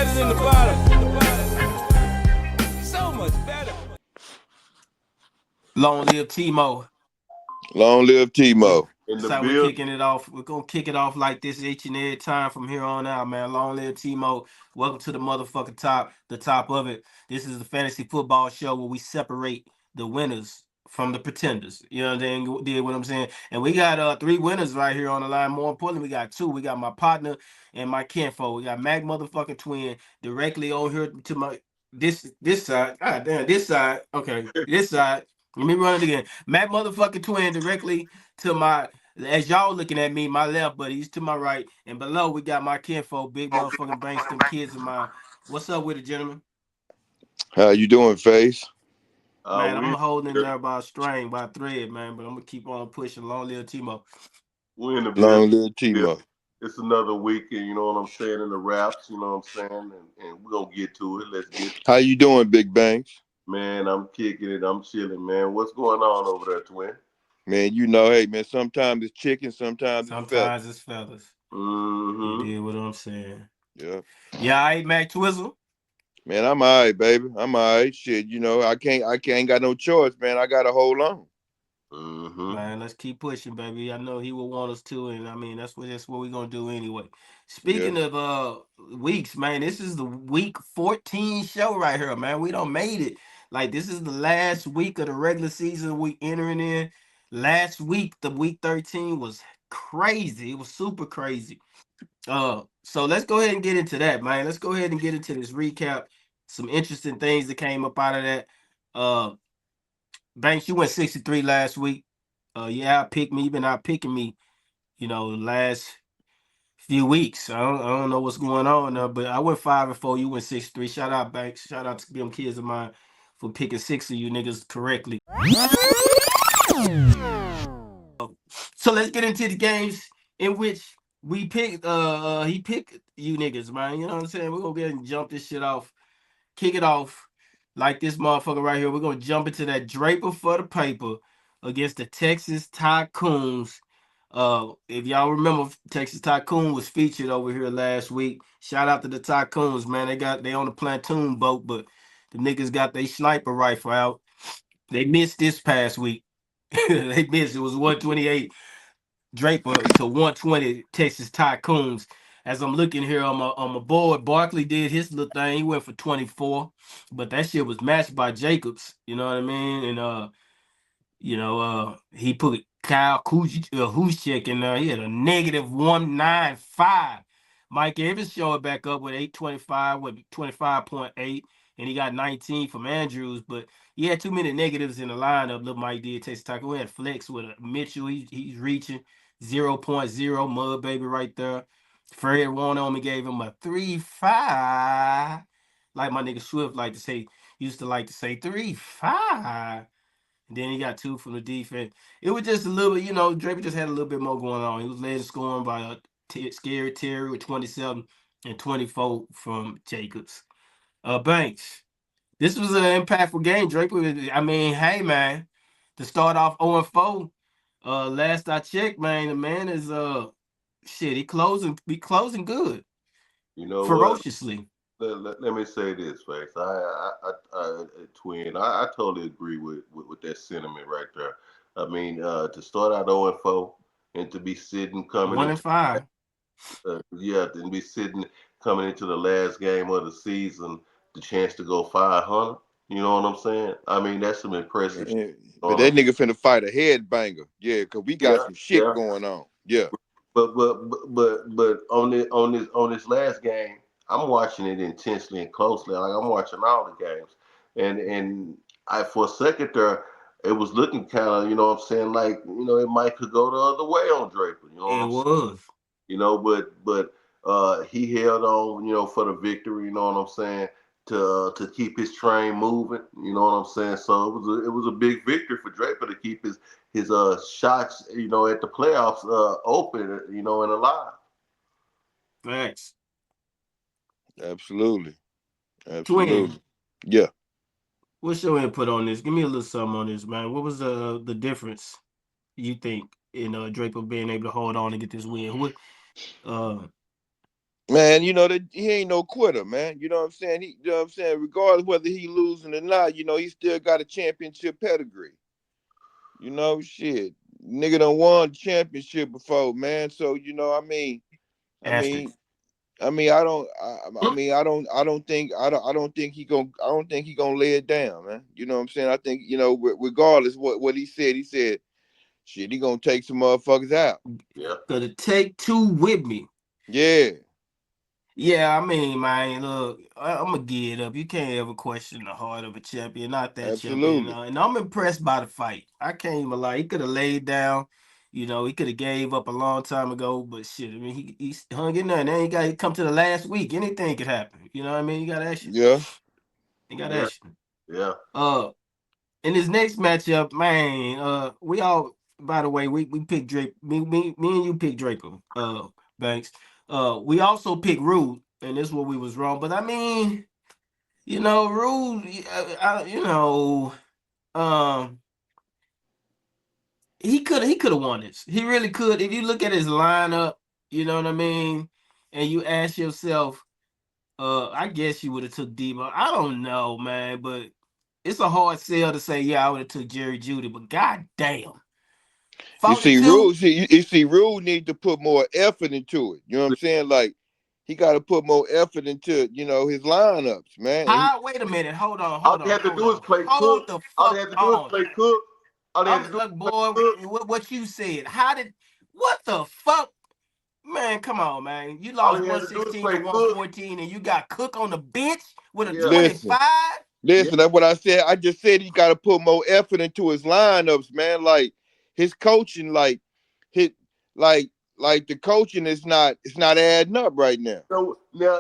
better than the bottom. So much better. Long live Timo. Long live Timo. In That's the how we're build. kicking it off. We're gonna kick it off like this each and every time from here on out, man. Long live Timo. Welcome to the motherfucking top, the top of it. This is the fantasy football show where we separate the winners from the pretenders. You know what I'm saying? Did what I'm saying? And we got three winners right here on the line. More importantly, we got two. We got my partner and my kinfo. We got Mac motherfucking twin directly over here to my this side. God damn, this side. Okay, this side. Let me run it again. Mac motherfucking twin directly to my, as y'all looking at me, my left, but he's to my right. And below, we got my kinfolk, big motherfucking banks, them kids of mine. What's up with it, gentlemen? How you doing, Face? Man, I'm We holding in there by a string, by a thread, man, but I'm going to keep on pushing. Long live Timo. we in the build. Long live Timo. It's another week, and you know what I'm saying, in the wraps, you know what I'm saying, and we're gonna get to it. Let's get, How you doing, Big Banks? man. I'm kicking it. I'm chilling, man. What's going on over there, twin? Man, you know, hey man, sometimes it's chicken, sometimes it's feather. Sometimes it's fellas. You Mm-hmm. did what I'm saying. Yeah. Yeah, all right, Mac Twizzle. Man, I'm all right, baby. I'm all right. Shit, you know, I can't got no choice, man. I gotta hold on. Mm-hmm. Man, let's keep pushing, baby. I know he will want us to, and I mean that's what we're gonna do anyway. Yeah. Speaking of weeks, man, this is the week 14 show right here, man. We don't made it. Like this is the last week of the regular season we entering in. Last week, the week 13 was crazy. It was super crazy. So let's go ahead and get into that, man. Let's go ahead and get into this recap. Some interesting things that came up out of that. Uh Banks, you went 63 last week. Yeah, I picked me. You've been out picking me, the last few weeks. I don't know what's going on now, but I went 5-4. You went 6-3. Shout out Banks. Shout out to them kids of mine for picking six of you niggas correctly. So let's get into the games in which we picked. He picked you niggas, man. You know what I'm saying? We're gonna get and jump this shit off, kick it off like this motherfucker right here. We're gonna jump into that Draper for the paper against the Texas Tycoons. If y'all remember, Texas Tycoon was featured over here last week. Shout out to the Tycoons, man. They on the pontoon boat, but the niggas got their sniper rifle out. They missed this past week. They missed. It was 128 Draper to 120 Texas Tycoons. As I'm looking here on my board, Barkley did his little thing. He went for 24, but that shit was matched by Jacobs. You know what I mean? And he put Kyle Huschek in there. He had a negative 195. Mike Evans showed back up with 825 with 25.8, and he got 19 from Andrews, but he had too many negatives in the lineup. Little Mike did Texas Taco. We had flex with a Mitchell. He's reaching 0.0 mud baby right there. Fred Warner only gave him a 3.5. Like my nigga Swift used to like to say 3.5. Then he got two from the defense. It was just a little bit, Draper just had a little bit more going on. He was led scoring by Scary Terry with 27 and 24 from Jacobs. Banks. This was an impactful game, Draper. I mean, hey man, to start off 0-4. Last I checked, man, the man is shit. Be closing good, You know what? ferociously. Let me say this, face. I twin. I totally agree with that sentiment right there. I mean, to start out 0-4 and to be sitting coming One into and five. yeah, and be sitting coming into the last game of the season, the chance to go 500. You know what I'm saying? I mean, that's some impressive shit. Yeah. You But know what that I'm nigga finna fight a headbanger. Yeah, cause we saying? got Yeah, some shit yeah. going on. Yeah. But on this last game, I'm watching it intensely and closely. Like I'm watching all the games, and I for a second there, it was looking kind of, you know what I'm saying, like, it might could go the other way on Draper. You know what It I'm saying? was. But he held on, for the victory. You know what I'm saying? To keep his train moving. You know what I'm saying? So it was a big victory for Draper to keep his shots, at the playoffs open, and alive. Facts. Absolutely. Twin. Absolutely. Yeah. What's your input on this? Give me a little something on this, man. What was the difference you think in Draper being able to hold on and get this win? What uh Man, you know that he ain't no quitter, man. You know what I'm saying? You know what I'm saying? Regardless whether he losing or not, you know he still got a championship pedigree. You know, shit, nigga done won the championship before, man. So you know, I mean, Asterisk. I don't think, I don't think I don't think he gonna lay it down, man. You know what I'm saying? I think, you know, regardless what he said, shit, he gonna take some motherfuckers out. Yeah, Gonna take two with me. Yeah, Yeah, I mean, man, look, I'm gonna give it up. You can't ever question the heart of a champion, not that champion. absolutely. And I'm impressed by the fight. I can't even lie. He could have laid down. He could have gave up a long time ago. But shit, I mean, he hung in there. And then he got to come to the last week. Anything could happen. You know what I mean? You got action. Yeah. You got yeah, action. yeah. Uh, in this next matchup, man, we all, by the way, we picked Drake. Me and you picked Draco. Banks. We also picked Rude, and this is where we was wrong. But I mean, Rude, um, he could have won this. He really could. If you look at his lineup, you know what I mean, and you ask yourself, I guess you would have took Debo. I don't know, man, but it's a hard sell to say, yeah, I would have took Jerry Judy, but god damn. You see, 42. Rule, you see, Rule need to put more effort into it. You know what I'm saying? Like, he got to put more effort into, you know, his lineups, man. And he, How? Wait a minute. Hold on. All Hold they on. had to Hold do is on. play Hold Cook. the All they fuck had to do is on. play Cook. All they had I'm to do is like, play boy, Cook. what you said? How did? What the fuck? Man, come on, man. You All lost he had to do is 116 to play Cook. 114, and you got Cook on the bench with a Yeah, listen, 25. yeah. listen, that's what I said. I just said he got to put more effort into his lineups, man. Like, his coaching, his, like, like the coaching is not, it's not adding up right now. So now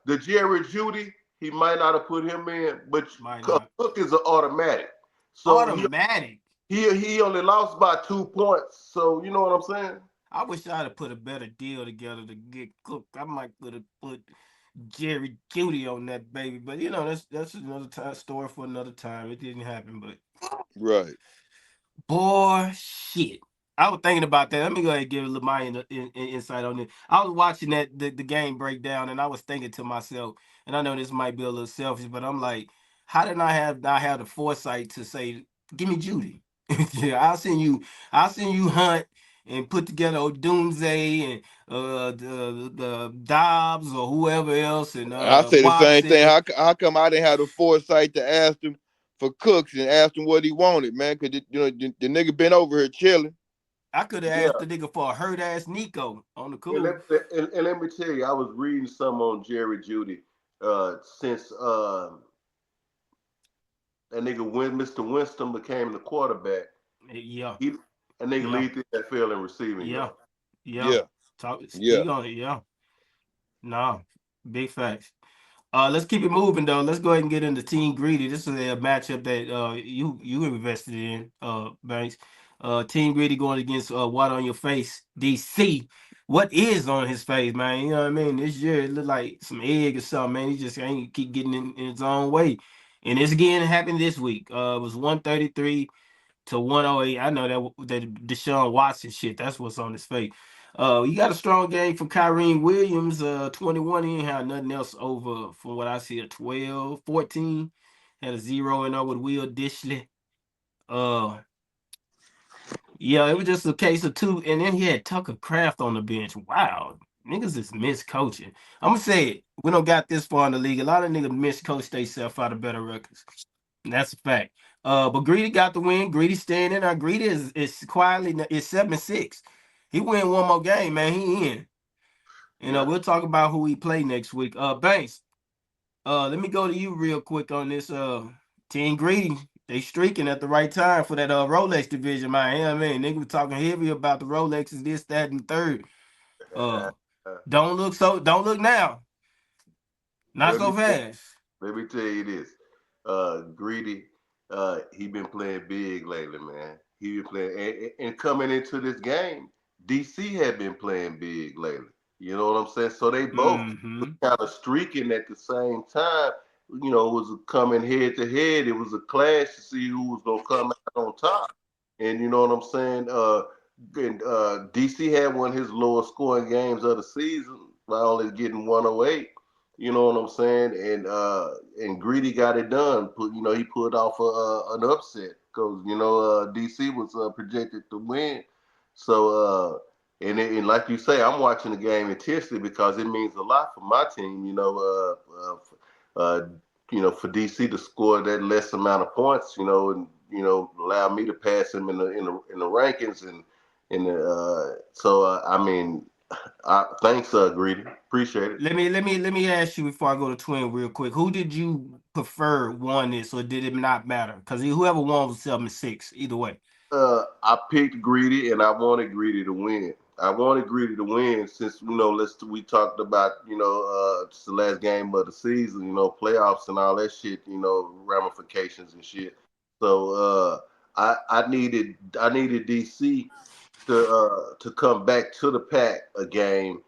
the Jerry Judy, he might not have put him in, but Might Cook not. is an automatic. So Automatic. he only lost by 2 points. So you know what I'm saying? I wish I'd have put a better deal together to get Cook. I might could have put Jerry Judy on that baby, but that's another story for another time. It didn't happen, but Right. boy, shit. I was thinking about that. Let me go ahead and give my insight on it. I was watching the game breakdown, and I was thinking to myself, and I know this might be a little selfish, but I'm like, how did I have not have the foresight to say, give me Judy? Yeah, I'll send you Hunt and put together Odunze and the Dobbs or whoever else and I say the same thing. Watson. How come I didn't have the foresight to ask him for Cooks and ask him what he wanted, man? Because, you know, the nigga been over here chilling. I could have asked Yeah. the nigga for a hurt ass Nico on the And cool. let me tell you, I was reading some on Jerry Judy since that nigga when Mr. Winston became the quarterback. Yeah, He that nigga yeah, lead the NFL in receiving yeah, yards. yeah. Yeah, yeah. Speak on it. Yeah, no, big facts. Let's keep it moving though. Let's go ahead and get into Team Greedy. This is a matchup that you invested in, Banks. Team Greedy going against Water on Your Face, DC. What is on his face, man? You know what I mean? This year it looked like some egg or something, man. He just ain't keep getting in his own way. And this again happened this week. It was 133 to 108. I know that Deshaun Watson shit. That's what's on his face. You got a strong game from Kyrie Williams. 21. He ain't had nothing else over from what I see. A 12, 14. Had a zero in there with Will Dishley. Uh, yeah, it was just a case of two. And then he had Tucker Craft on the bench. Wow. Niggas is miscoaching. I'm gonna say it. We don't got this far in the league. A lot of niggas miscoach themselves out of better records. That's a fact. But Greedy got the win. Greedy staying in. Our Greedy is quietly is 7-6. He win one more game, man. He in. Yeah. We'll talk about who he play next week. Banks. Let me go to you real quick on this. Team Greedy. They streaking at the right time for that Rolex division, man. Yeah, man. Nigga was talking heavy about the Rolexes, this, that, and third. Uh, don't look now. Not let so me fast. let me tell you this. Greedy, he been playing big lately, man. He been playing and coming into this game, DC had been playing big lately. You know what I'm saying? So they both Mm-hmm. kind of streaking at the same time. You know, it was coming head to head. It was a clash to see who was gonna come out on top. And you know what I'm saying? DC had one of his lowest scoring games of the season. by only getting 108. You know what I'm saying? And Greedy got it done. He put off an upset because DC was projected to win. So and like you say, I'm watching the game intensely because it means a lot for my team. For DC to score that less amount of points, and allow me to pass him in the rankings I mean, thanks, Greedy. Appreciate it. Let me ask you before I go to Twin real quick. Who did you prefer won this, or did it not matter? Because whoever won was 7-6. Either way. I picked Greedy, and I wanted Greedy to win. I wanted Greedy to win since we talked about it's the last game of the season, playoffs and all that shit, ramifications and shit. So I needed DC to come back to the pack a game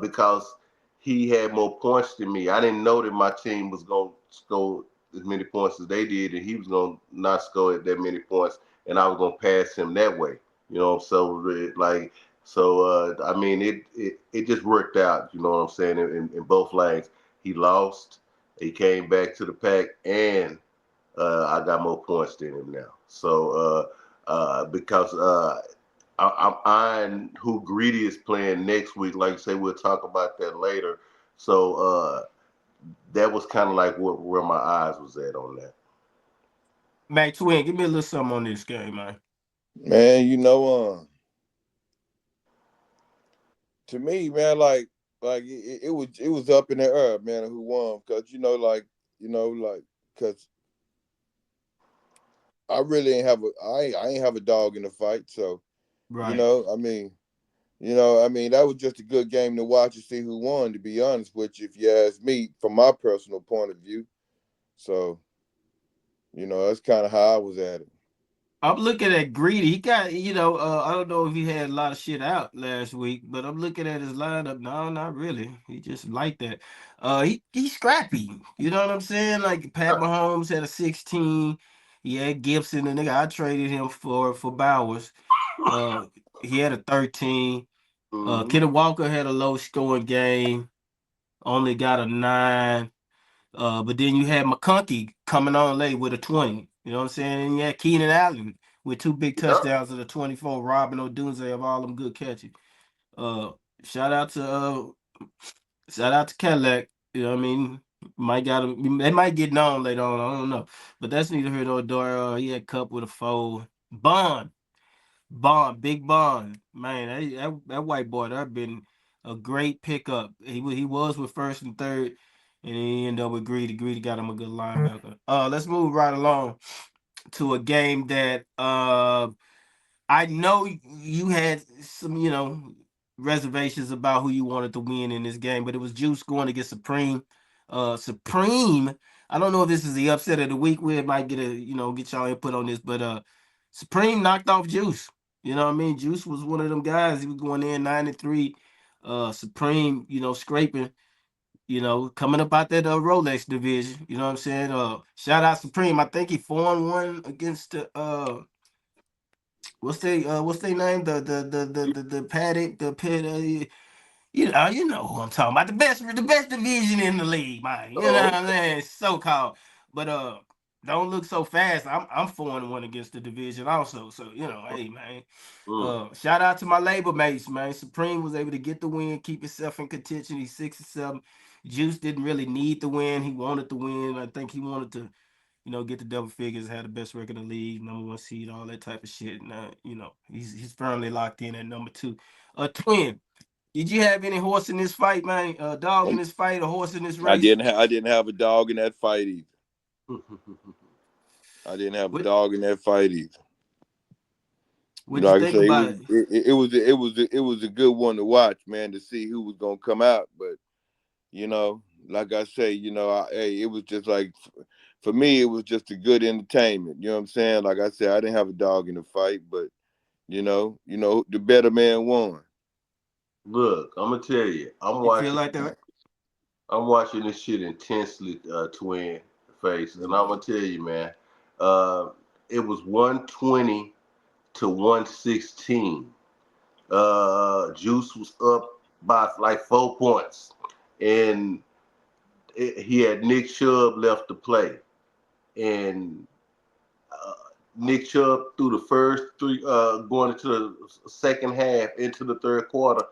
because he had more points than me. I didn't know that my team was going to score as many points as they did, and he was going to not score that many points, and I was going to pass him that way. I mean, it just worked out. You know what I'm saying? In both lanes, he lost. He came back to the pack, and I got more points than him now. So because I'm eyeing who Greedy is playing next week. Like I say, we'll talk about that later. So that was kind of like where my eyes was at on that. Mac Twin, give me a little something on this game, man. Man, to me, man, like it was up in the air, man, who won because because I really ain't have a dog in the fight, so you Right. know, I mean, that was just a good game to watch and see who won. To be honest with you, if you ask me, from my personal point of view, so that's kind of how I was at it. I'm looking at Greedy. He got, I don't know if he had a lot of shit out last week, but I'm looking at his lineup. No, not really. He just like that. He's scrappy. You know what I'm saying? Like Pat Mahomes had a 16. He had Gibson, the nigga I traded him for Bowers. Uh, he had a 13. Mm-hmm. Kenneth Walker had a low scoring game, only got a 9. But then you had McConkey coming on late with a 20. You know what I'm saying? And you had Keenan Allen with 2 big Yeah. touchdowns of the 24. Robin Odunze of all them good catches. Uh, shout out to Cadillac. You know what I mean? Might got they might get known later on. I don't know, but that's neither here nor there. He had Cup with a 4. Big Bond, man, that white boy, that been a great pickup. He was with first and third, and then he ended up with Greedy. Greedy got him a good linebacker. Let's move right along to a game that I know you had some, reservations about who you wanted to win in this game, but it was Juice going against Supreme. Supreme, I don't know if this is the upset of the week. We might get y'all input on this, but Supreme knocked off Juice. You know what I mean? Juice was one of them guys. He was going in 9-3. Supreme, scraping, coming up out that Rolex division. You know what I'm saying? Shout out Supreme. I think he 4-1 against the what's their name? The Paddock, the Pit. You know who I'm talking about. The best division in the league, man. You know what Oh, I'm saying? So called. But don't look so fast. I'm 4-1 against the division also. So hey man. mm. Shout out to my labor mates, man. Supreme was able to get the win, keep himself in contention. He's 6-7. Juice didn't really need the win. He wanted the win. I think he wanted to get the double figures, had the best record in the league, number 1 seed, all that type of shit. Now, he's firmly locked in at number 2. Twin, did you have any horse in this fight, man? A dog in And this fight, a horse in this I race? didn't I didn't have a dog in that fight either. I didn't have a What dog in that fight either. what'd you Like I think say, about it? it was a good one to watch, man, to see who was gonna come out. But like I say, hey, it was just like for me, it was just a good entertainment. You know what I'm saying? Like I said, I didn't have a dog in the fight, but the better man won. Look, I'm gonna tell you, I'm You feel watching. like that? I'm watching this shit intensely, twin faces, and I'm gonna tell you, man. Uh, it was 120 to 116. Juice was up by like 4 points, and he had Nick Chubb left to play, and uh, Nick Chubb through the first three, going into the second half, into the third quarter,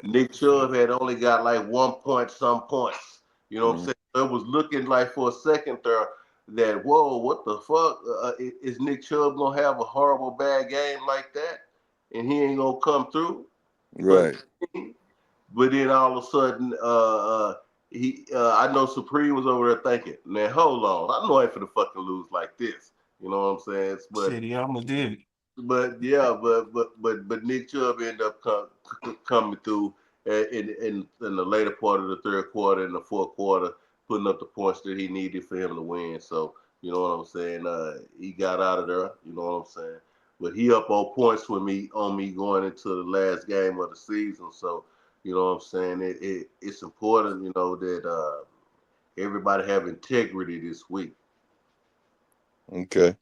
Nick Chubb had only got like 1 point some points. You know what I'm Mm, saying? So it was looking like for a second there that, whoa, what the fuck? Is Nick Chubb gonna have a horrible bad game like that, and he ain't gonna come through for the right. team? But then all of a sudden, I know Supreme was over there thinking, man, hold on, I know I ain't finna fucking lose like this. You know what I'm saying? Shit, he almost did it. But yeah, but Nick Chubb ended up coming through in the later part of the third quarter and the fourth quarter, putting up the points that he needed for him to win. So you know what I'm saying? He got out of there. You know what I'm saying? But he up on points with me on me going into the last game of the season. So you know what I'm saying? It's important, you know, that everybody have integrity this week. Okay.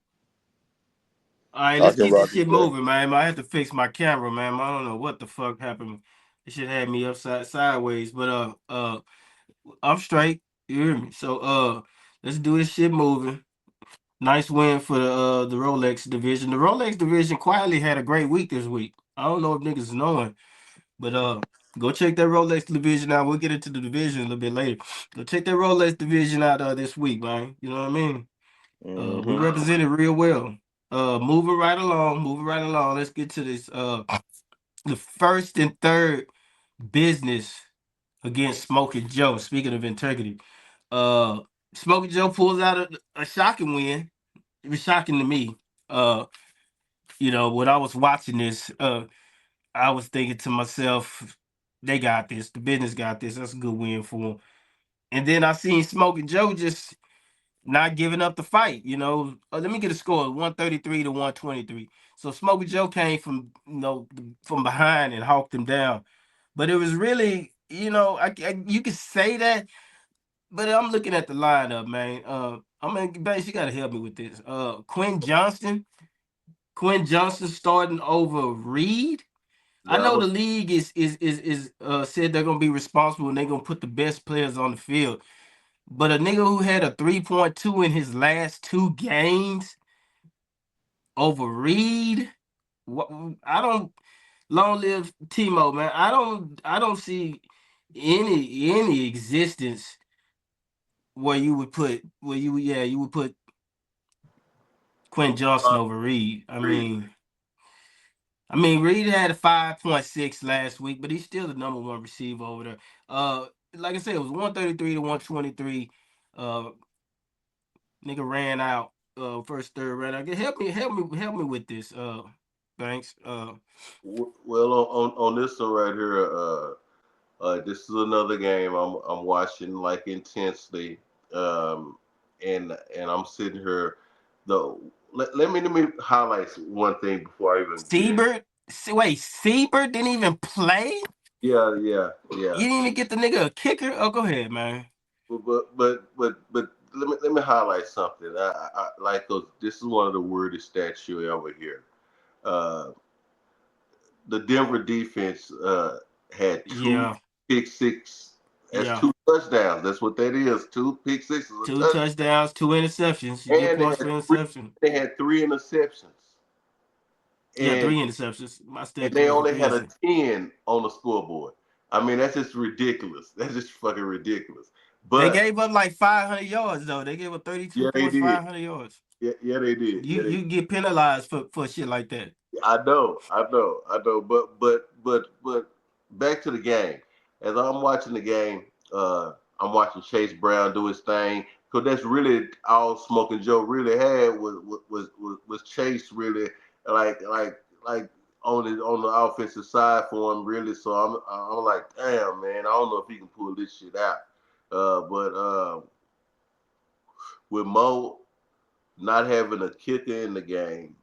All right, I let's can get this rock shit with that. moving, man. I have to fix my camera, man. I don't know what the fuck happened. This shit had me upside sideways, but I'm straight. You hear me? So let's do this shit moving. Nice win for the Rolex division. The Rolex division quietly had a great week this week. I don't know if niggas knowing, but go check that Rolex division out. We'll get into the division a little bit later. Go check that Rolex division out this week, man. You know what I mean? We Hmm. represented real well. Moving right along, moving right along. Let's get to this. The first and third business against Smoking Joe. Speaking of integrity, uh, Smoking Joe pulls out a shocking win. It was shocking to me. Uh, when I was watching this, I was thinking to myself, they got this. The business got this. That's a good win for them. And then I seen Smoking Joe just not giving up the fight. Let me get a score: 133 to 123. So Smoking Joe came from from behind and hawked him down. But it was really, you could say that, but I'm looking at the lineup, man. I mean, Bass, you gotta help me with this. Quinn Johnston starting over Reed. I That know was the league is said they're gonna be responsible and they're gonna put the best players on the field. But a nigga who had a 3.2 in his last two games over Reed, what I don't long live Timo, man. I don't see any existence where you would put you would put Quinn Johnson over Reed. I Reed. mean, Reed had a 5.6 last week, but he's still the number one receiver over there. Like I said, it was 133 to 123. Uh, Nigga ran out. First third ran out. Help me with this. Thanks. Well, on this one right here, this is another game I'm watching like intensely, um, and I'm sitting here. The let me highlight one thing before I even get in. Siebert didn't even play. Yeah, yeah, yeah. You didn't even get the nigga a kicker. Oh, go ahead, man. But let me highlight something. I like those. This is one of the weirdest stats you ever hear. Uh, the Denver defense had two Yeah, pick six. That's yeah. two touchdowns. That's what that is. Two pick sixes, a Two touchdown. touchdowns, two interceptions. You get And points for interception. they had three interceptions. Yeah, And three interceptions. My and stat they corrected for only three had a interceptions. 10 on the scoreboard. I mean, that's just ridiculous. That's just fucking ridiculous. They But gave up like 500 yards though. They gave up 32 yeah, they points, did. 500 yards. Yeah, they did. You Yeah, they you get penalized for shit like that. I know. Back to the game. As I'm watching the game, I'm watching Chase Brown do his thing because that's really all Smoking Joe really had was Chase really like on the offensive side for him really. So I'm like, damn man, I don't know if he can pull this shit out. But with Mo not having a kicker in the game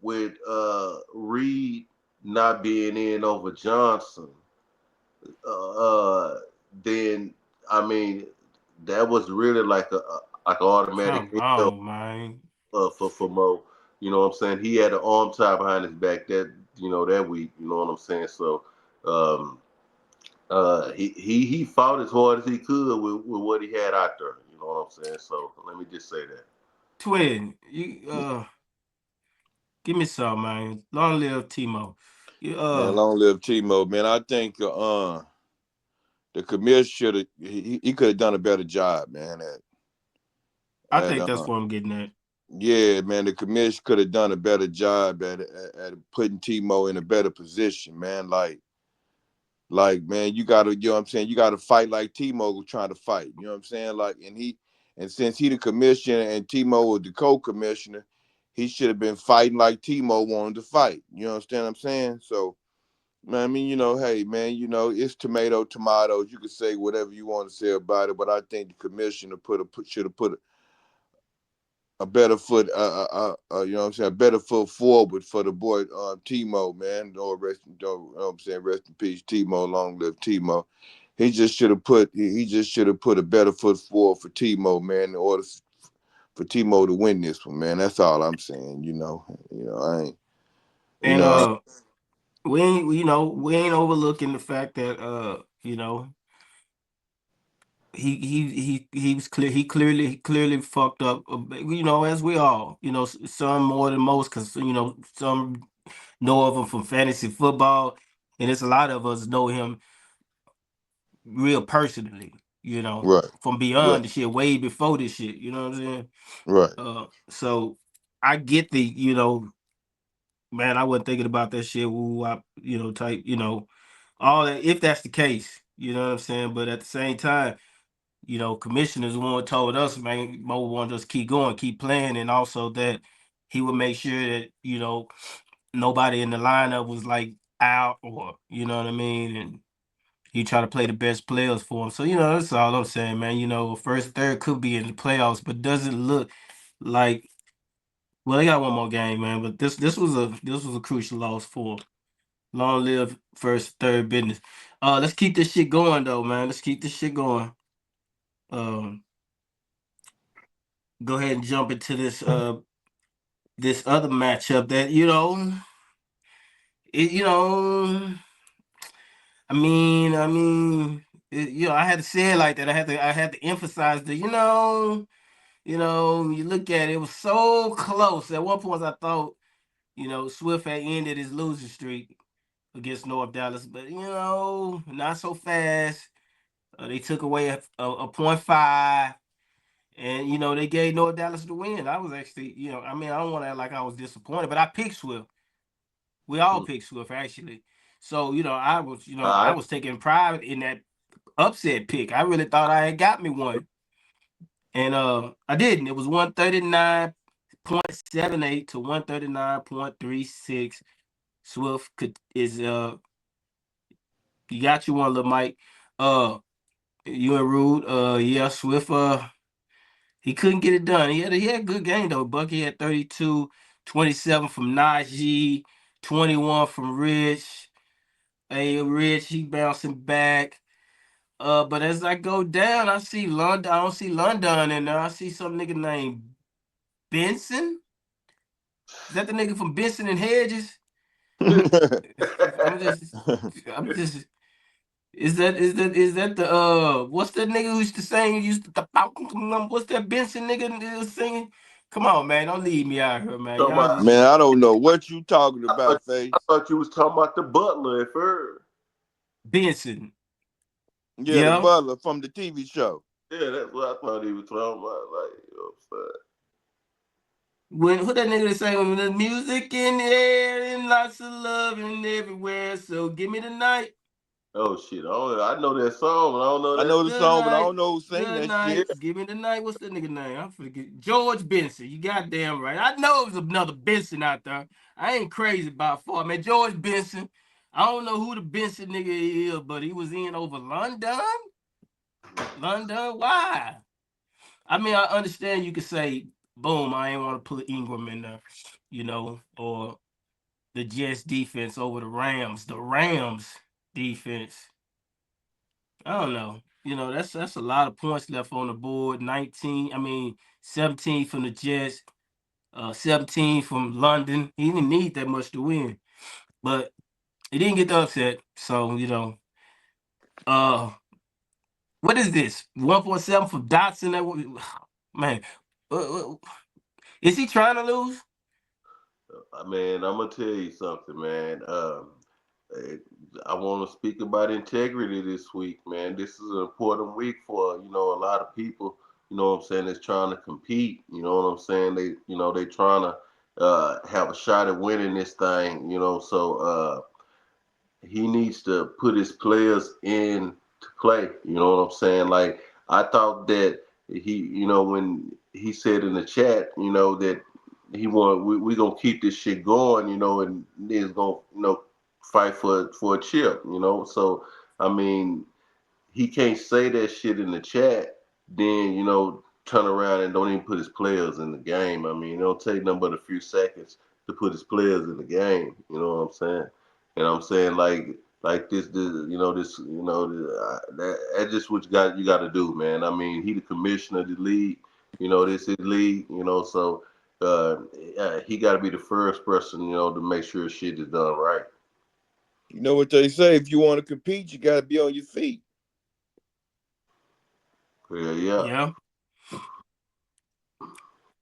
with Reed not being in over Johnson, uh, then I mean that was really like an automatic Come L on, man. for Mo. You know what I'm saying? He had an arm tie behind his back that that week. You know what I'm saying? So He fought as hard as he could with what he had out there. You know what I'm saying? So let me just say that. Twin, you give me some, man. Long live Timo. You Man, long live Timo, man. I think the commissioner should have he could have done a better job, man. I At think that's what I'm getting at. Yeah, man, the commission could have done a better job at putting Timo in a better position, man. Man, you gotta, you know what I'm saying, you gotta fight like Timo was trying to fight. You know what I'm saying? And since he the commissioner and Timo was the co-commissioner, he should have been fighting like Timo wanted to fight. You understand what I'm saying? So, man, I mean, hey, man, it's tomatoes. You can say whatever you want to say about it, but I think the commissioner should have put a better foot, you know what I'm saying, a better foot forward for the boy Timo, man. You know what I'm saying, rest in peace, Timo. Long live Timo. He just should have put a better foot forward for Timo, man, in order for Timo to win this one, man. That's all I'm saying. I ain't, you And know, we ain't overlooking the fact that he was clear he clearly fucked up, as we all, some more than most, because some know of him from fantasy football, and it's a lot of us know him real personally, right, from right, beyond the shit, way before this shit, you know what I'm saying? right. So I get the, man, I wasn't thinking about that shit, woo, type, all that, if that's the case, you know what I'm saying? But at the same time, commissioners one told us, man, Mo wanted us to keep going, keep playing, and also that he would make sure that, nobody in the lineup was like out, or you know what I mean, and he try to play the best players for him. So, that's all I'm saying, man. First, third could be in the playoffs, but doesn't look like. Well, they got one more game, man. But this was a crucial loss for 'em. Long live first, third business. Let's keep this shit going though, man. Let's keep this shit going. Um, go ahead and jump into this other matchup that it, you know. I had to say it like that. I had to emphasize that. You look at it, it was so close. At one point, I thought, Swift had ended his losing streak against North Dallas, but not so fast. They took away a point five, and they gave North Dallas the win. I was actually, I don't want to act like I was disappointed, but I picked Swift. We all picked Swift actually. So I I was taking pride in that upset pick. I really thought I had got me one, and I didn't. It was 139.78 to 139.36. Swift is you got you one, little Mike. Uh, you and Rude. Yeah, Swift. He couldn't get it done. He had a good game though. Bucky had 32, 27 from Najee, 21 from Rich. Hey, Rich, he bouncing back. But as I go down, I see London. I don't see London in there. I see some nigga named Benson. Is that the nigga from Benson and Hedges? I'm just, I'm just. Is that the what's that nigga who used to sing? What's that Benson nigga that was singing? Come on, man, don't leave me out here, man. talking Y'all about. just Man, I don't know what you talking I thought, about, I Face. thought you was talking about the butler at first. Benson. Yeah, the Yeah. butler from the TV show. Yeah, that's what I thought he was talking about. Like, you know what I'm When who that nigga that sang when the music in the air and lots of love and everywhere. So give me the night. oh shit, I know that song, but I don't know I that. know the Good song, but I night. don't know who sing Good that night. shit. Give me the night. What's that nigga name? I forget. George Benson. You goddamn right. I know it was another Benson out there. I ain't crazy about far, man. George Benson. I don't know who the Benson nigga is, but he was in over London. London, why? I mean, I understand you could say, boom, I ain't want to put Ingram in there, or the Jets defense over the Rams. The Rams defense. I don't know. That's a lot of points left on the board. 19, I mean, 17 from the Jets, 17 from London. He didn't need that much to win, but he didn't get the upset. So, Uh, what is this? 1.7 for Dotson. Man, uh, uh, is he trying to lose? Man, I'm gonna tell you something, man. Eh, I want to speak about integrity this week, man. This is an important week for a lot of people. You know what I'm saying? That's trying to compete. You know what I'm saying? They trying to have a shot at winning this thing. So he needs to put his players in to play. You know what I'm saying? Like I thought that when he said in the chat, that we gonna keep this shit going, and niggas gonna fight for a chip, So I mean, he can't say that shit in the chat, then turn around and don't even put his players in the game. I mean, it don't take nothing but a few seconds to put his players in the game. You know what I'm saying? And I'm saying like that's just what you got to do, man. I mean, he the commissioner of the league. This is league. So he got to be the first person to make sure shit is done right. You know what they say? If you want to compete, you got to be on your feet. Yeah, yeah. Yeah.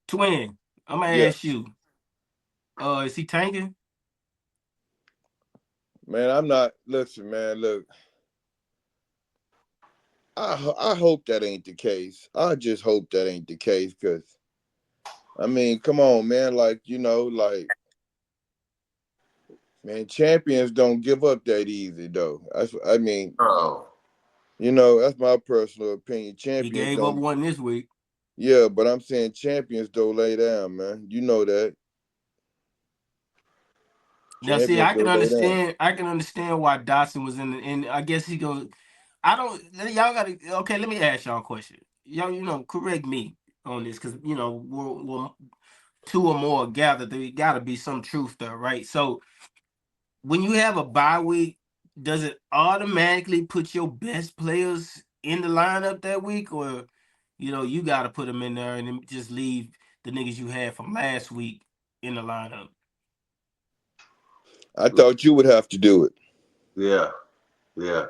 Twin, I'm gonna ask Yes, you. Is he tanking? man. I'm not. Listen, man. Look, I hope that ain't the case. I just hope that ain't the case, because I mean, come on, man. Like like man, champions don't give up that easy, though. I mean, Oh, that's my personal opinion. He Champions gave up don't. one this week. Yeah, but I'm saying champions don't lay down, man. You know that Now, see, champions don't lay down. I can understand why Dotson was in the. And I guess he goes. I don't. Y'all gotta. Okay, let me ask y'all a question. Y'all, correct me on this, because we're two or more gathered. There gotta be some truth there, right? So when you have a bye week, does it automatically put your best players in the lineup that week, or you got to put them in there and then just leave the niggas you had from last week in the lineup? I thought you would have to do it. yeah, yeah.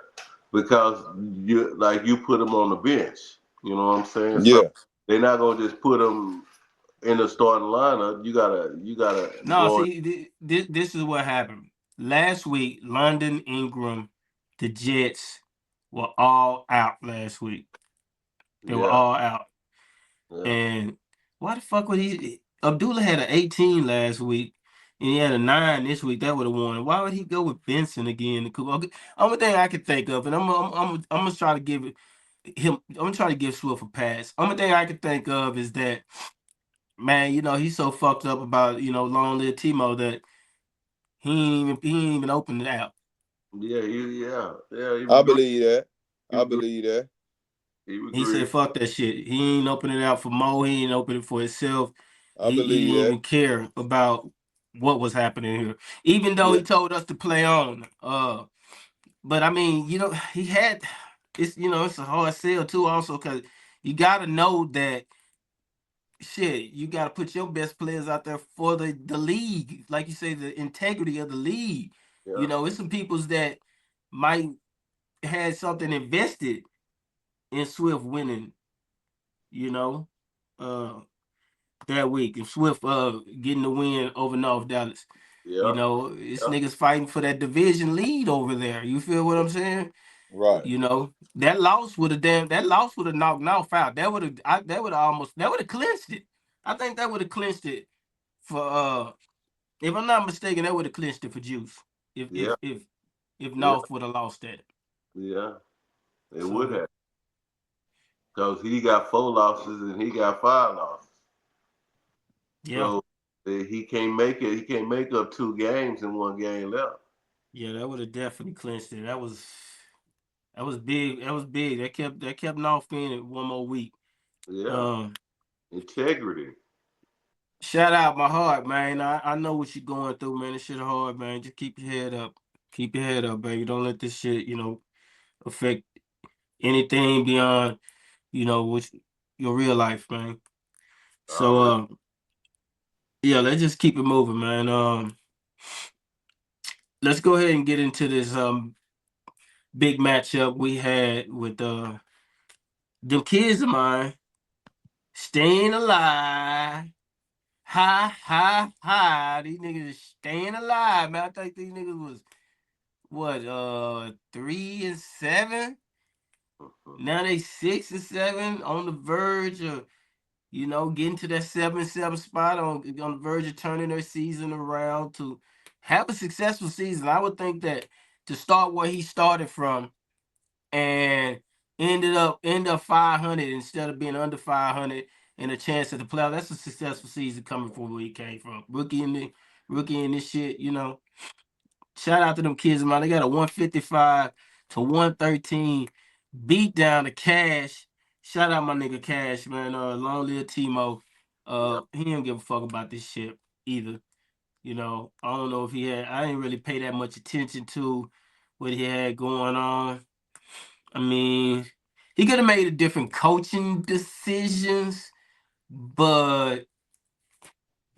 Because you put them on the bench. You know what I'm saying? So Yeah, they're not gonna just put them in the starting lineup. You gotta No, go. see, this is what happened last week. London, Ingram, the Jets were all out last week. They were Yeah, all out. yeah, And why the fuck would he? Abdullah had an 18 last week, and he had a 9 this week. That would have won. Why would he go with Benson again? Okay, only thing I can think of, and I'm gonna try to give him. I'm gonna try to give Swift a pass. Only thing I can think of is that, man, he's so fucked up about long live Timo that he ain't even opened it out. yeah. He I regret. believe that. He I regret. believe that. He He said, regret. "Fuck that shit." He ain't open it out for Mo. He ain't open it for himself. I He believe didn't that. even care about what was happening here, even though Yeah, he told us to play on. But I mean, he had it's a hard sell too, also, because you got to know that shit. You got to put your best players out there for the league, like you say, the integrity of the league. Yeah, It's some peoples that might had something invested in Swift winning. You know, uh, that week. If Swift getting the win over North Dallas, yeah, it's yeah, niggas fighting for that division lead over there. You feel what I'm saying? right. That loss would have knocked North out. That would have clinched it. I think that would have clinched it for if I'm not mistaken, that would have clinched it for Juice. If yeah, if if if yeah, North would have lost that. yeah. It would So have, because he got 4 losses and he got 5 losses. yeah, So he can't make it. He can't make up 2 games and 1 game left. yeah, that would have definitely clinched it. That was big. That was big. That kept North in it one more week. Yeah, Um, integrity. Shout out my heart, man. I know what you're going through, man. This shit hard, man. Just keep your head up. Keep your head up, baby. Don't let this shit, affect anything beyond, what your real life, man. So Already. yeah, let's just keep it moving, man. Let's go ahead and get into this big matchup we had with them kids of mine staying alive. Ha ha ha! These niggas is staying alive, man. I think these niggas was what 3-7. Mhm. Now they 6-7 on the verge of getting to that 7-7 spot on the verge of turning their season around to have a successful season. I would think that to start where he started from and end up 500 instead of being under 500 and a chance at the playoff. That's a successful season coming from where he came from. Rookie in this shit. Shout out to them kids, man. They got a 155 to 113 beat down to Cash. Shout out my nigga Cash, man. Long live Timo. Yep. He didn't give a fuck about this shit either. I don't know if he had. I didn't really pay that much attention to what he had going on. I mean, he could have made a different coaching decisions, but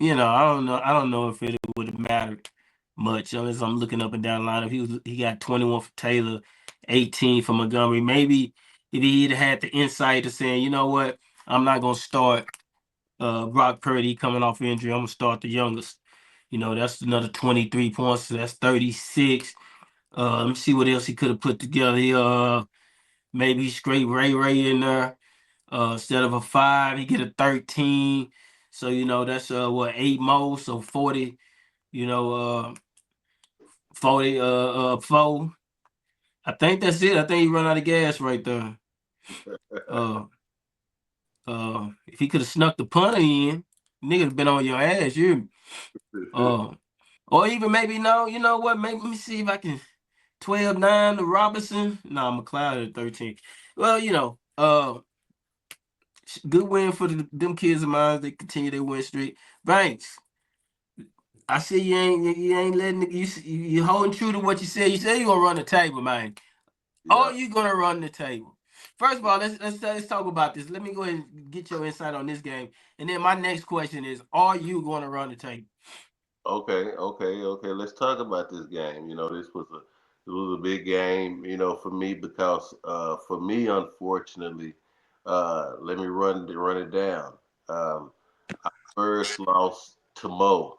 I don't know. I don't know if it would have mattered much unless I'm looking up and down the lineup. He got 21 for Taylor, 18 for Montgomery. Maybe if he'd had the insight of saying, you know what, I'm not gonna start Brock Purdy coming off injury. I'm gonna start the youngest. That's another 23 points. So that's 36. Let me see what else he could have put together. Maybe straight Ray in there. Instead of a 5, he get a 13. So that's what 8 more, so 40. You know, 40 4. I think that's it. I think he run out of gas right there. Uh if he could have snuck the punter in, niggas been on your ass, you uh or even maybe no, you know what? Maybe let me see if I can 12-9 to Robinson. Nah, McLeod at 13. Well, good win for them kids of mine. They continue their win streak. Banks, I see you ain't letting you holding true to what you said. You said you gonna run the table, man. Yeah. Are you gonna run the table? First of all, let's talk about this. Let me go ahead and get your insight on this game, and then my next question is: are you gonna run the table? Okay. Let's talk about this game. This was a big game. For me because for me, unfortunately, let me run it down. Um, First lost to Mo.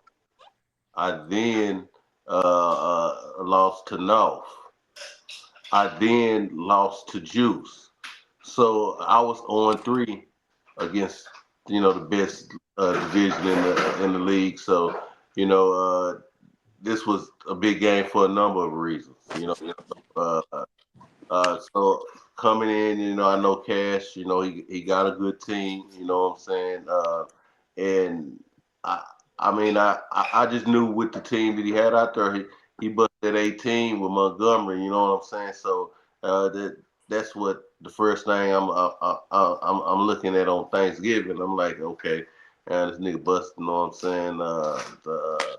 I then lost to North. I then lost to Juice. So I was on 3 against the best division in the league. So you know this was a big game for a number of reasons. Uh, so coming in, I know Cash. He got a good team. You know what I'm saying? And I I mean I just knew with the team that he had out there, he busted 18 with Montgomery. You know what I'm saying? So that's what the first thing I'm looking at on Thanksgiving. I'm like, okay, and this nigga busted. You know what I'm saying? The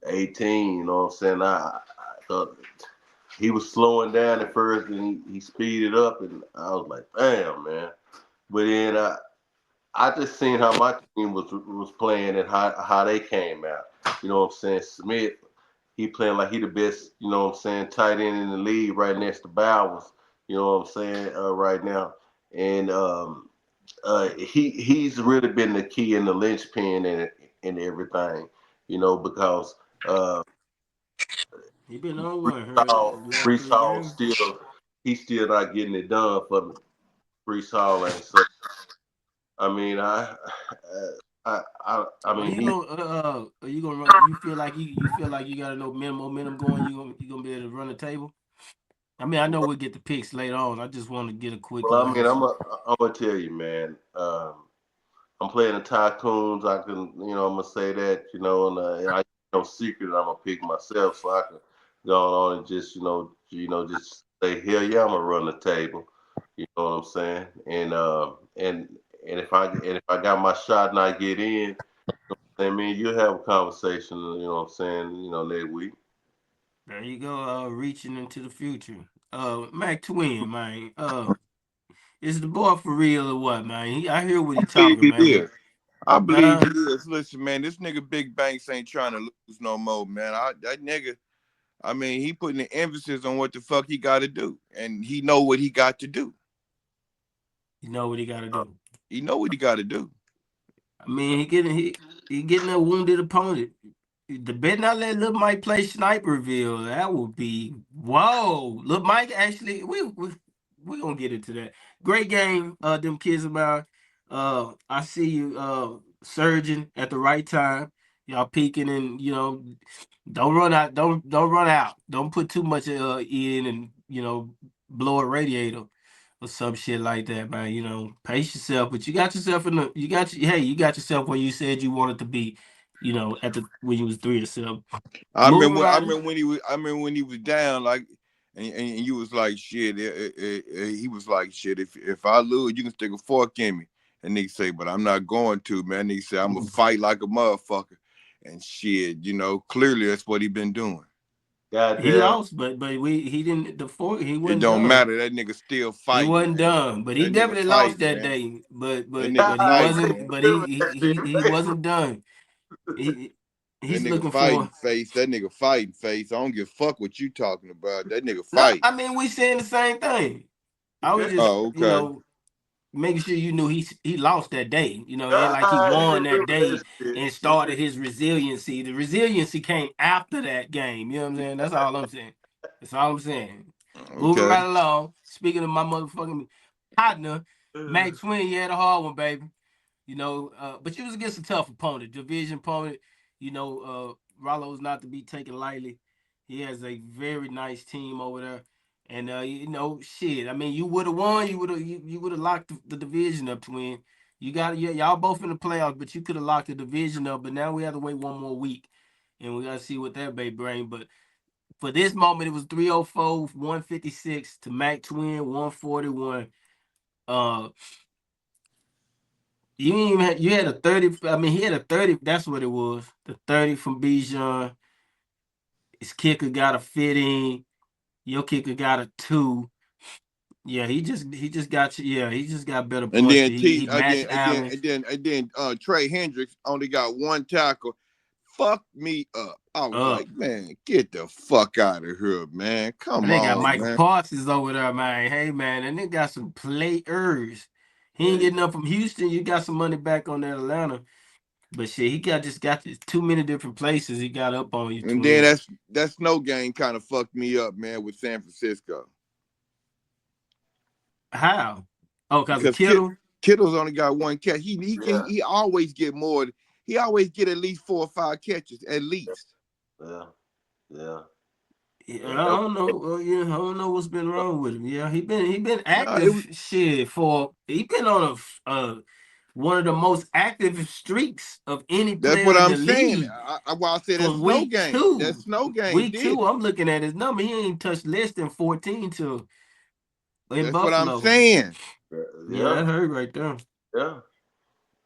18. You know what I'm saying? I thought he was slowing down at first, and he speeded up, and I was like, damn, man. But then I just seen how my team was playing and how they came out. You know what I'm saying? Smith, he playing like he the best. You know what I'm saying? Tight end in the league, right next to Bowers. You know what I'm saying? Right now, and he's really been the key in the linchpin and everything. Because He been on Brees one here Hall, the last Brees 3 Hall games. still he's still not getting it done for me. Brees Hall ain't. So I mean, I Are mean, you gonna are you gonna run? You feel like you got enough momentum going. You gonna be able to run the table. I mean, I know we'll get the picks later on. I just want to get a quick well, I mean, answer. I'm gonna tell you, man. I'm playing the Tycoons. I can, I'm gonna say that, and I no secret I'm gonna pick myself, so I can go on and just, just say, hell yeah, I'm gonna run the table. You know what I'm saying? And if I got my shot and I get in, I mean, you'll have a conversation. You know what I'm saying? Next week. There you go. Reaching into the future. Mac Twin, man. Is the boy for real or what, man? I hear what he I believe talking, he man. is. I believe Huh? he is. Listen, man, this nigga Big Banks ain't trying to lose no more, man. That nigga, I mean, he putting the emphasis on what the fuck he got to do, and he know what he got to do. You know what he got to do. He know what he got to do. I mean, he getting a wounded opponent. The better not let Lil Mike play Sniperville. That would be whoa. Lil Mike actually, we gonna get into that. Great game, them kids of mine. I see you surging at the right time. Y'all peaking and don't run out. Don't run out. Don't put too much in and blow a radiator or some shit like that, man. Pace yourself, but you got yourself you got yourself where you said you wanted to be, at the when you was 3 or 7. Moving I right. remember when he was. I remember when he was down, like, and you was like, shit. He was like, shit. If I lose, you can stick a fork in me. And they say, but I'm not going to, man. They say I'm gonna fight like a motherfucker. And shit, clearly that's what he been doing. He Goddamn. lost, but he didn't the four he It wasn't don't done. matter. That nigga still He fighting, wasn't man. done, but he That nigga definitely lost fighting, that man. day. But That but nigga but he fighting, wasn't. man. But he wasn't done. He That he's nigga looking fighting for. face. That nigga fighting face. I don't give a fuck what you talking about. That nigga No, fighting. I mean we saying the same thing. I was just Oh, okay. making sure you knew he lost that day. It ain't like he Ah, you won that remember that day shit. and started his resiliency. The resiliency came after that game. You know what I'm saying? That's all I'm saying. That's all I'm saying. Moving Okay. right along. Speaking of my motherfucking partner, Max Twin, you had a hard one, baby. But you was against a tough opponent, division opponent. Rollo's not to be taken lightly. He has a very nice team over there. And shit. I mean, you would have won. You would have locked the division up, twin. Y'all both in the playoffs, but you could have locked the division up. But now we have to wait one more week, and we gotta see what that baby bring. But for this moment, it was 304, 156 to Mac Twin, 141. Uh, you didn't even you had a 30. I mean, he had a 30. That's what it was. The 30 from Bijan. His kicker got a 15. Your kicker got a 2. Yeah, he just got you. Yeah, he just got better And points. then He matched Allen Trey Hendricks only got one tackle. Fuck me up. I was up. like, man, get the fuck out of here, man. And Come they got on, Michael man. Parsons over there, man. Hey, man, and they got some players. He ain't Yeah, getting up from Houston. You got some money back on that Atlanta, but shit, he got too many different places. He got up on you, And then twin. that snow game kind of fucked me up, man, with San Francisco. How? Oh, cause of Because Kittle. Kittle's only got one catch. yeah, He always get more. He always get at least 4 or 5 catches, at least. yeah, yeah. Yeah, I And don't know. Yeah, I don't know what's been wrong with him. Yeah, he been No, it was. active. Shit, he been on one of the most active streaks of any That's player what in I'm the saying. league Why I said that from snow week game. That two. snow game Week did two, it. I'm looking at his number. He ain't touched less than 14 to in That's what I'm Buffalo. saying. Yeah, yeah, that hurt right there. yeah,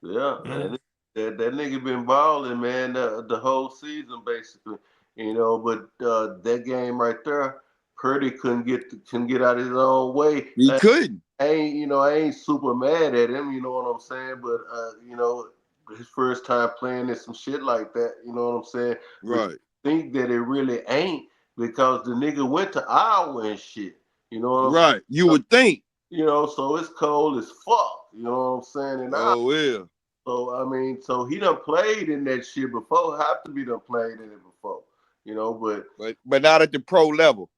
yeah. Yeah. And that nigga been balling, man, the whole season basically. But that game right there, Purdy couldn't get out of his own way. He couldn't. I ain't super mad at him. You know what I'm saying? But his first time playing in some shit like that. You know what I'm saying? But Right. think that it really ain't because the nigga went to Iowa and shit. You know what I'm saying? Right. You would think. So it's cold as fuck. You know what I'm saying? And Oh yeah. so he done played in that shit before. Have to be done played in it before. But But not at the pro level.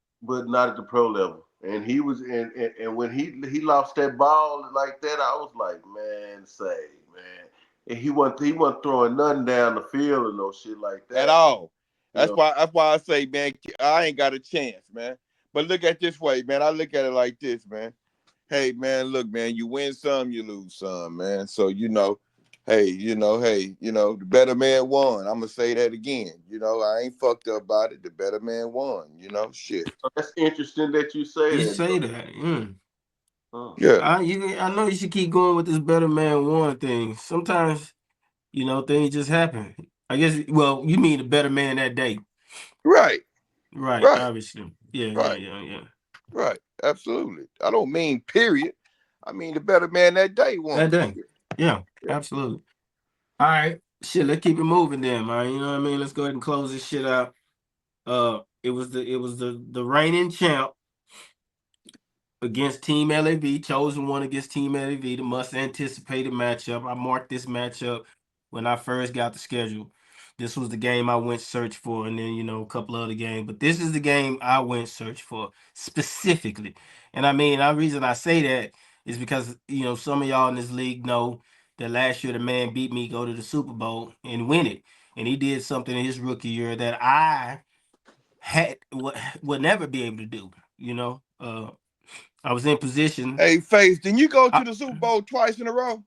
not at the pro level. And he was and when he lost that ball like that, I was like, man, say, man. And he wasn't throwing nothing down the field or no shit like At that. all. You know, That's why I say, man, I ain't got a chance, man. But look at this way, man. I look at it like this, man. Hey, man, look, man, you win some, you lose some, man. So the better man won. I'm gonna say that again. I ain't fucked up about it. The better man won. Shit. so that's interesting that you say You that. say that. Huh. Yeah. I know you should keep going with this better man one thing. Sometimes, things just happen. I guess, well, you mean the better man that day. Right. Right, Right. obviously. Yeah, yeah, Right. yeah, yeah. Right. Absolutely. I don't mean period. I mean the better man that day That won. day. Shit. Yeah, Yeah. absolutely. All right. Shit, let's keep it moving then, man. You know what I mean? Let's go ahead and close this shit out. it was the reigning champ against Team LAV, chosen one against Team LAV, the must anticipated matchup. I marked this matchup when I first got the schedule. This was the game I went search for, and then a couple other games. But this is the game I went search for specifically. And I mean, the reason I say that is because some of y'all in this league know that last year the man beat me, go to the Super Bowl and win it, and he did something in his rookie year that I had would never be able to do. I was in position. Hey, Face, didn't you go I, to the Super Bowl twice in a row?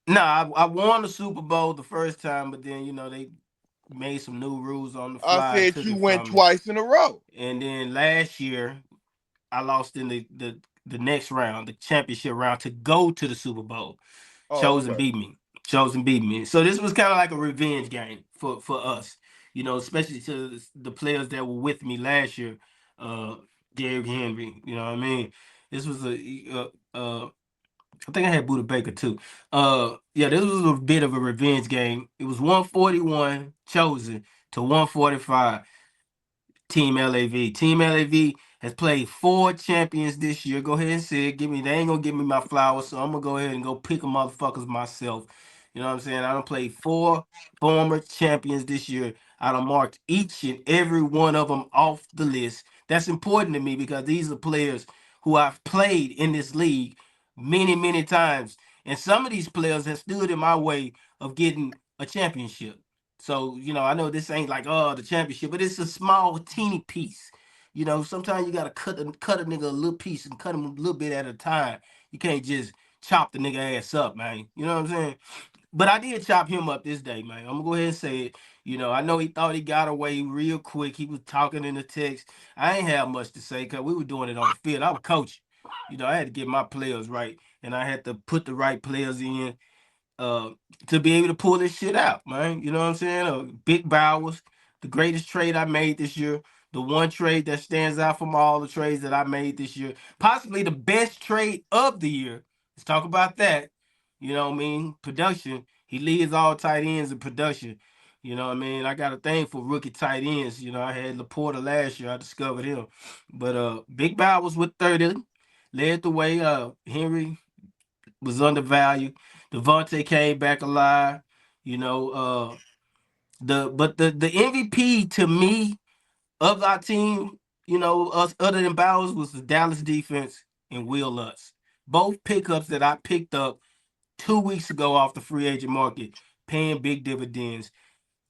I won the Super Bowl the first time, but then they made some new rules on the I fly and said took you it went from me. twice in a row. And then last year, I lost in the next round, the championship round, to go to the Super Bowl. Oh, Chosen okay. beat me. Chosen beat me. So this was kind of like a revenge game for us. Especially to the players that were with me last year. Uh, Derrick Henry. You know what I mean? This was I think I had Buda Baker too. Yeah, this was a bit of a revenge game. It was 141 chosen to 145. Team LAV. Team LAV has played 4 champions this year. Go ahead and say it. They ain't gonna give me my flowers, so I'm gonna go ahead and go pick them motherfuckers myself. You know what I'm saying? I done played 4 former champions this year. I done marked each and every one of them off the list. That's important to me because these are players who I've played in this league many, many times. And some of these players have stood in my way of getting a championship. So, I know this ain't like, oh, the championship, but it's a small, teeny piece. Sometimes you gotta cut a nigga a little piece and cut him a little bit at a time. You can't just chop the nigga ass up, man. You know what I'm saying? But I did chop him up this day, man. I'm gonna go ahead and say it. I know he thought he got away real quick. He was talking in the text. I ain't have much to say because we were doing it on the field. I was coaching. I had to get my players right, and I had to put the right players in uh, to be able to pull this shit out, man. You know what I'm saying? Big Bowers, the greatest trade I made this year, the one trade that stands out from all the trades that I made this year, possibly the best trade of the year. Let's talk about that. You know what I mean? Production. He leads all tight ends in production. You know what I mean? I got a thing for rookie tight ends. I had Laporta last year. I discovered him. But Big Bowers with 30 led the way. Henry was undervalued. Devontae came back alive. You know, the MVP to me of our team, us other than Bowers, was the Dallas defense and Will Lutz. Both pickups that I picked up 2 weeks ago off the free agent market, paying big dividends.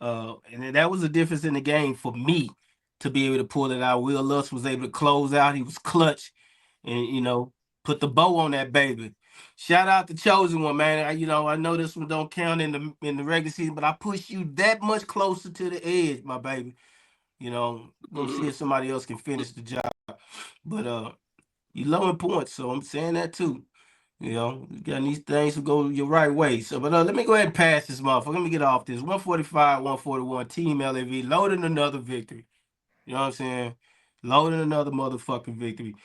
And that was a difference in the game for me to be able to pull it out. Will Lutz was able to close out. He was clutch and put the bow on that baby. Shout out to Chosen One, man. I know this one don't count in the regular season, but I push you that much closer to the edge, my baby. Gonna see if somebody else can finish the job. But you low in points, so I'm saying that too. You got these things to go your right way. So, but let me go ahead and pass this motherfucker. Let me get off this. 145, 141, Team LAV, loading another victory. You know what I'm saying? Loading another motherfucking victory.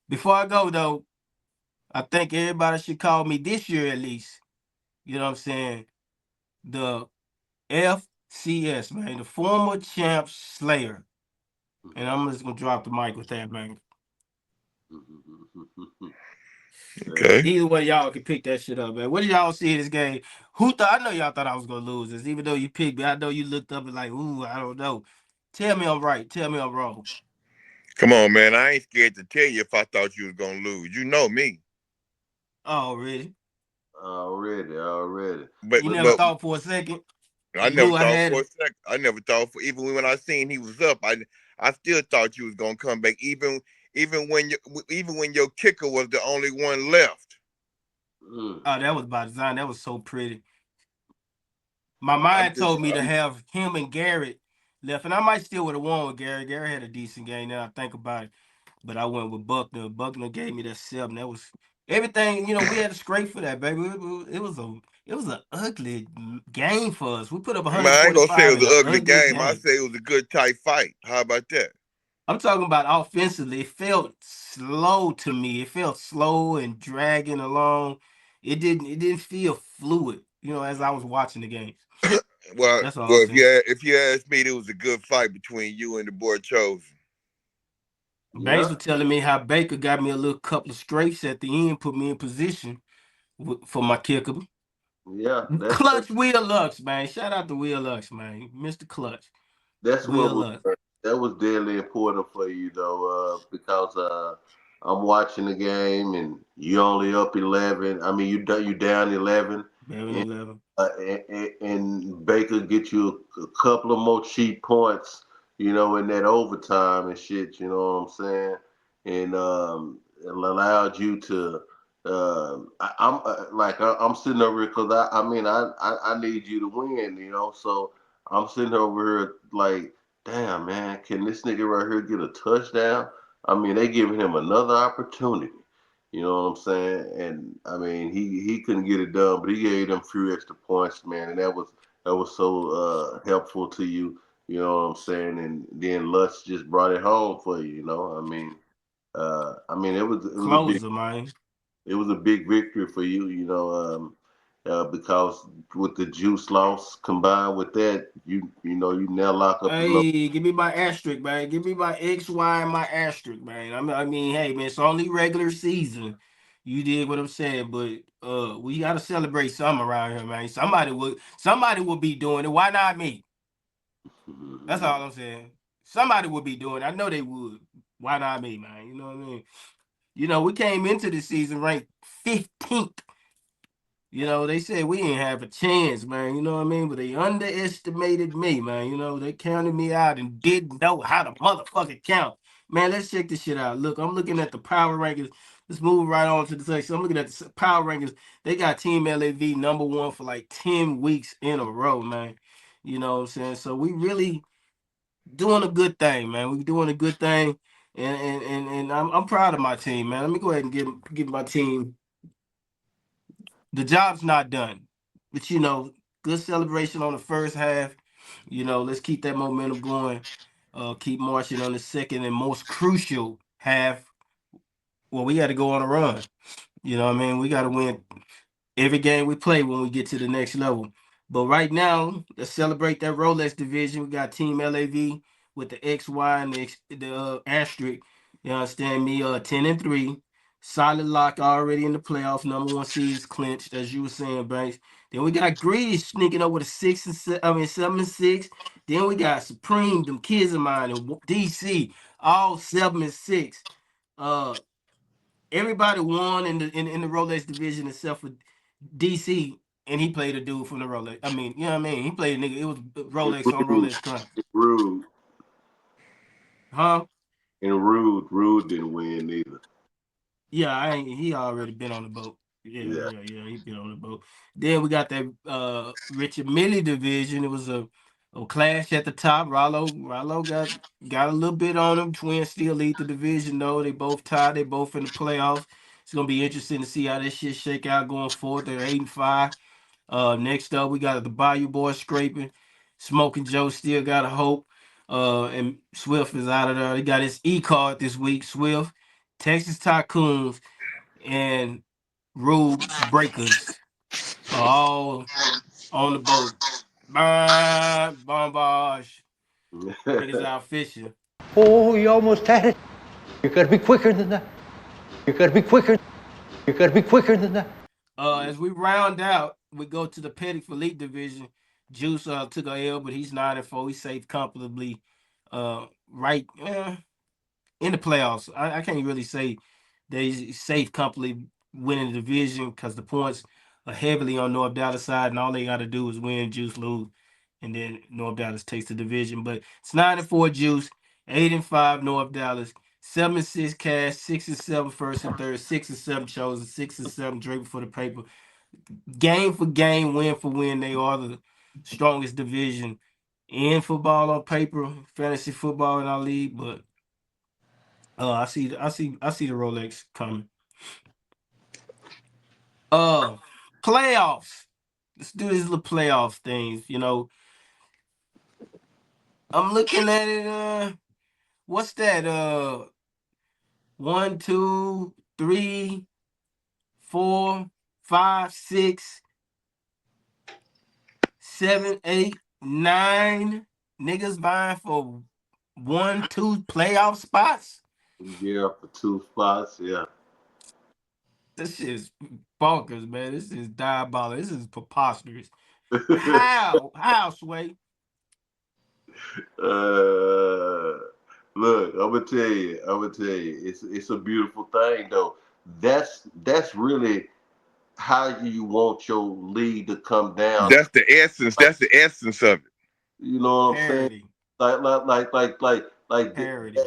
Before I go though, I think everybody should call me this year at least. You know what I'm saying? The FCS, man, the former champ Slayer. And I'm just gonna drop the mic with that, man. Okay. Either way, y'all can pick that shit up, man. What did y'all see in this game? Who thought? I know y'all thought I was gonna lose this, even though you picked me. I know you looked up and like, ooh, I don't know. Tell me I'm right. Tell me I'm wrong. Come on, man. I ain't scared to tell you if I thought you was gonna lose. You know me. Oh, really? Already. But You never but thought for a second? I You never knew I thought had for a it. second. I never thought for even when I seen he was up. I still thought you was gonna come back. Even when your kicker was the only one left. Mm. Oh, that was by design. That was so pretty. My I'm mind just told me to I'm have him and Garrett left, and I might still would have won with Garrett. Garrett had a decent game. Now I think about it, but I went with Buckner. Buckner gave me that 7. That was everything. We had to scrape for that, baby. It was a ugly game for us. We put up Man, I ain't gonna say 145 it in was an an ugly ugly game. I game. say it was a good tight fight. How about that? I'm talking about offensively. It felt slow to me. It felt slow and dragging along. It didn't feel fluid, as I was watching the games. Well, That's all I'm well, saying. if you ask me, it was a good fight between you and the boy Chosen. Banks Yeah, was telling me how Baker got me a little couple of strafes at the end, put me in position for my kicker. yeah. Clutch Will Lux, man. Shout out to Will Lux, man. Mr. Clutch. That's what Will was Lux. that was deadly important for you though, because I'm watching the game and you only up 11. I mean, you down 11, Baron and 11. and Baker get you a couple of more cheap points, in that overtime and shit. You know what I'm saying? And it allowed you to. I'm sitting over here because I mean I need you to win. So I'm sitting over here like, damn man, can this nigga right here get a touchdown? I mean, they giving him another opportunity. You know what I'm saying? And I mean, he couldn't get it done, but he gave them few extra points, man, and that was so helpful to you. You know what I'm saying? And then Lutz just brought it home for you. I mean, it was a big Closer, man. it was a big victory for you. Because with the juice loss combined with that, you now lock up the number. Hey, give me my asterisk, man. Give me my X, Y, and my asterisk, man. I mean, hey, man, it's only regular season. You did what I'm saying, but we gotta celebrate something around here, man. Somebody would be doing it. Why not me? That's all I'm saying. Somebody would be doing it. I know they would. Why not me, man? You know what I mean? We came into the season ranked 15th. They said we ain't have a chance, man. You know what I mean? But they underestimated me, man. They counted me out and didn't know how to motherfucking count. Man, let's check this shit out. Look, I'm looking at the power rankings. Let's move right on to the section. I'm looking at the power rankings. They got Team LAV number one for like 10 weeks in a row, man. You know what I'm saying? So we really doing a good thing, man. We doing a good thing. And I'm proud of my team, man. Let me go ahead and give my team. The job's not done. But good celebration on the first half. Let's keep that momentum going. Keep marching on the second and most crucial half. Well, we got to go on a run. You know what I mean? We got to win every game we play when we get to the next level. But right now, let's celebrate that Rolex division. We got Team LAV with the XY and the asterisk. You understand me? 10-3. Solid lock already in the playoffs. Number one seed is clinched, as you were saying, Banks. Then we got Greedy sneaking up with a 7-6. Then we got Supreme, them kids of mine, and DC, all 7-6. Uh, Everybody won in the Rolex division except for DC, and he played a dude from the Rolex. I mean, you know what I mean? He played a nigga. It was Rolex on Rude, Rolex crime. rude, Huh? and rude didn't win either. Yeah, I ain't he already been on the boat. Yeah, Yeah. yeah, yeah. He been on the boat. Then we got that Richard Millie division. It was a clash at the top. Rollo got a little bit on him. Twins still lead the division though. They both tied. They both in the playoffs. It's gonna be interesting to see how this shit shake out going forward. They're 8-5. Next up, we got the Bayou Boys scraping. Smoking Joe still got a hope. And Swift is out of there. He got his E card this week. Swift, Texas Tycoons, and Rule Breakers are all on the boat. Bombage. Niggas out fishing. Oh, you almost had it. You gotta be quicker than that. You gotta be quicker. You gotta be quicker than that. As we round out, we go to the Petit Elite division. Juice took a L, but he's 9-4. He's safe comfortably. Right. In the playoffs. I can't really say they safe comfortably winning the division because the points are heavily on North Dallas side, and all they got to do is win, Juice lose, and then North Dallas takes the division. But it's 9-4 Juice, 8-5 North Dallas, 7-6 Cash, 6-7 first and third, 6-7 Chosen, 6-7 Draper for the paper. Game for game, win for win, they are the strongest division in football on paper, fantasy football in our league, but I see the Rolex coming. Uh, Playoffs. Let's do these little playoff things. I'm looking at it. What's that? 1, 2, 3, 4, 5, 6, 7, 8, 9 niggas vying for 1, 2 playoff spots. Yeah, for 2 spots. Yeah. This shit is bonkers, man. This is diabolical. This is preposterous. How? How, Sway? uh, Look, I'm gonna tell you. It's a beautiful thing though. That's really how you want your league to come down. That's the essence. Like, That's the essence of it. you know what I'm saying? Parody. Parody.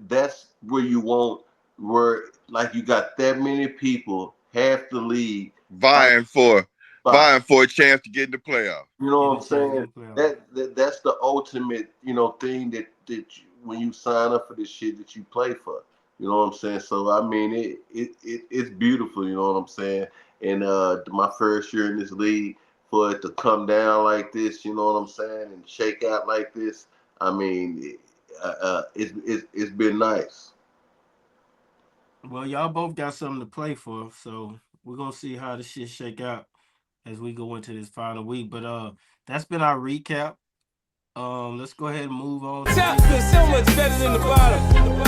That's where you want where like you got that many people, half the league fighting Vying for spot. vying for a chance to get in the playoff. You know Getting what a I'm chance to get saying? in the playoff. That's the ultimate, thing that when you sign up for this shit that you play for. You know what I'm saying? So I mean, it's beautiful. You know what I'm saying? And my first year in this league, for it to come down like this, you know what I'm saying, and shake out like this. I mean, it's been nice. Well, y'all both got something to play for, so we're gonna see how this shit shake out as we go into this final week. But that's been our recap. Let's go ahead and move on. Top is so much better than the bottom.